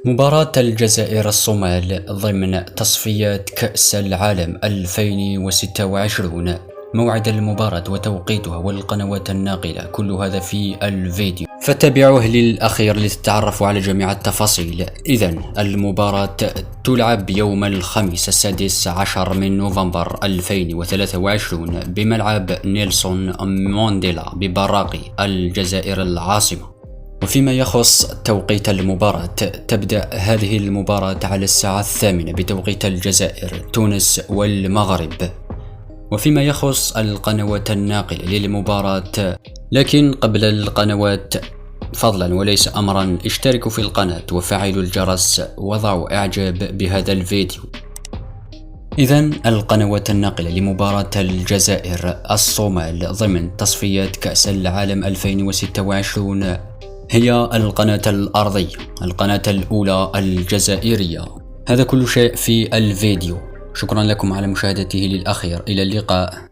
مباراة الجزائر الصومال ضمن تصفيات كأس العالم 2026. موعد المباراة وتوقيتها والقنوات الناقلة، كل هذا في الفيديو، فتابعوه للأخير لتتعرفوا على جميع التفاصيل. إذن المباراة تلعب يوم الخميس 16 من نوفمبر 2023 بملعب نيلسون مانديلا ببراقي الجزائر العاصمة. وفيما يخص توقيت المباراة، تبدأ هذه المباراة على الساعة 8 بتوقيت الجزائر، تونس والمغرب. وفيما يخص القنوات الناقلة للمباراة، لكن قبل القنوات فضلا وليس أمرا، اشتركوا في القناة وفعلوا الجرس وضعوا إعجاب بهذا الفيديو. إذن القنوات الناقلة لمباراة الجزائر الصومال ضمن تصفيات كأس العالم 2026 هي القناة الأرضية، القناة الأولى الجزائرية. هذا كل شيء في الفيديو، شكرا لكم على مشاهدته للأخير، إلى اللقاء.